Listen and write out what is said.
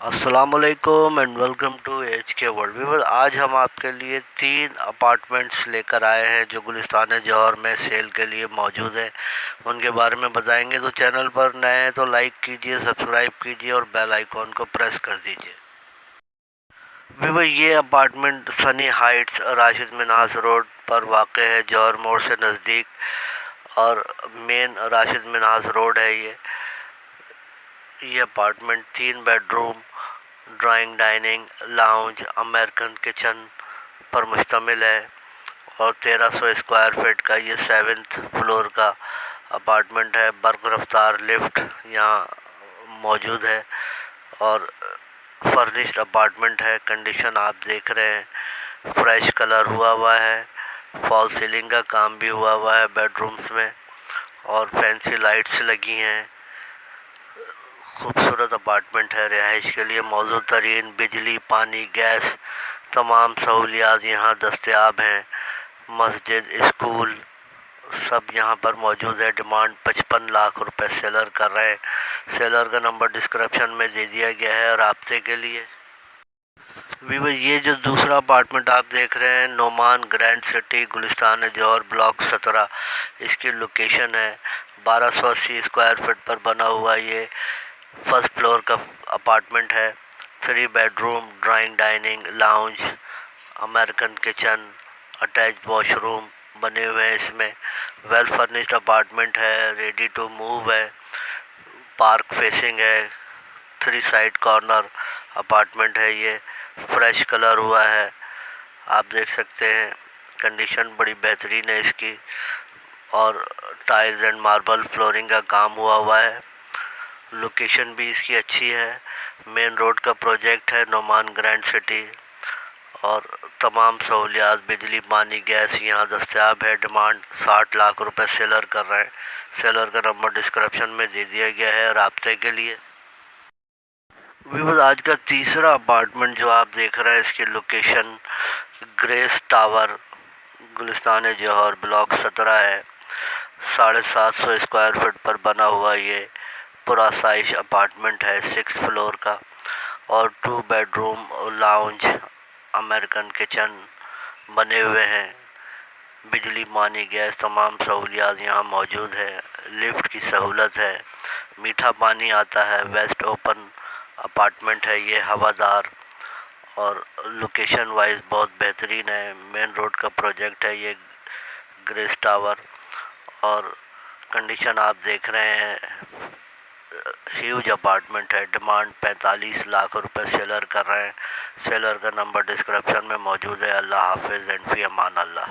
السلام علیکم and welcome to H کے ورلڈ ویور۔ آج ہم آپ کے لیے 3 اپارٹمنٹس لے کر آئے ہیں جو گلستان جوہر میں سیل کے لیے موجود ہیں، ان کے بارے میں بتائیں گے۔ تو چینل پر نئے ہیں تو لائک کیجئے، سبسکرائب کیجئے اور بیل آئیکن کو پریس کر دیجئے۔ ویور، یہ اپارٹمنٹ سنی ہائٹس راشد منہاس روڈ پر واقع ہے، جوہر موڑ سے نزدیک، اور مین راشد منہاس روڈ ہے۔ یہ apartment 3 bedroom, drawing dining lounge, American kitchen پر مشتمل ہے، اور 1300 اسکوائر فٹ کا یہ 7th فلور کا اپارٹمنٹ ہے۔ برق رفتار لفٹ یہاں موجود ہے اور فرنشڈ اپارٹمنٹ ہے۔ کنڈیشن آپ دیکھ رہے ہیں، فریش کلر ہوا ہے، فال سیلنگ کا کام بھی ہوا ہے بیڈ رومز میں، اور فینسی لائٹس لگی ہیں۔ خوبصورت اپارٹمنٹ ہے، رہائش کے لیے موزوں ترین بجلی، پانی، گیس تمام سہولیات یہاں دستیاب ہیں۔ مسجد، اسکول سب یہاں پر موجود ہے۔ ڈیمانڈ 55 لاکھ روپے سیلر کر رہے ہیں۔ سیلر کا نمبر ڈسکرپشن میں دے دیا گیا ہے رابطے کے لیے۔ ویور، یہ جو دوسرا اپارٹمنٹ آپ دیکھ رہے ہیں، نعمان گرینڈ سٹی گلستان جوہر بلاک 17، اس کی لوکیشن ہے۔ 1280 اسکوائر فٹ پر بنا ہوا یہ فرسٹ فلور کا اپارٹمنٹ ہے۔ 3 bedroom, drawing dining lounge, American kitchen, attach washroom بنے ہوئے ہیں اس میں۔ ویل فرنشڈ اپارٹمنٹ ہے، ریڈی ٹو موو ہے، پارک فیسنگ ہے، 3 سائڈ کارنر اپارٹمنٹ ہے۔ یہ فریش کلر ہوا ہے، آپ دیکھ سکتے ہیں۔ کنڈیشن بڑی بہترین ہے اس کی، اور ٹائلز اینڈ ماربل فلورنگ کا کام ہوا ہے۔ لوکیشن بھی اس کی اچھی ہے، مین روڈ کا پروجیکٹ ہے نعمان گرینڈ سٹی، اور تمام سہولیات بجلی، پانی، گیس یہاں دستیاب ہے۔ ڈیمانڈ 60 لاکھ روپے سیلر کر رہے ہیں۔ سیلر کا نمبر ڈسکرپشن میں دے دیا گیا ہے رابطے کے لیے۔ ویور، آج کا تیسرا اپارٹمنٹ جو آپ دیکھ رہے ہیں، اس کی لوکیشن گریس ٹاور گلستان جوہر بلاک 17 ہے۔ 750 اسکوائر فٹ پر بنا ہوا یہ پرآسائش اپارٹمنٹ ہے، 6 فلور کا، اور 2 bed room lounge, American kitchen بنے ہوئے ہیں۔ بجلی، پانی، گیس تمام سہولیات یہاں موجود ہے۔ لفٹ کی سہولت ہے، میٹھا پانی آتا ہے۔ ویسٹ اوپن اپارٹمنٹ ہے یہ، ہوادار، اور لوکیشن وائز بہت بہترین ہے۔ مین روڈ کا پروجیکٹ ہے یہ گریس ٹاور، اور کنڈیشن آپ دیکھ رہے ہیں، ہیوج اپارٹمنٹ ہے۔ ڈیمانڈ 45 لاکھ روپے سیلر کر رہے ہیں۔ سیلر کا نمبر ڈسکرپشن میں موجود ہے۔ اللہ حافظ اینڈ فی امان اللہ۔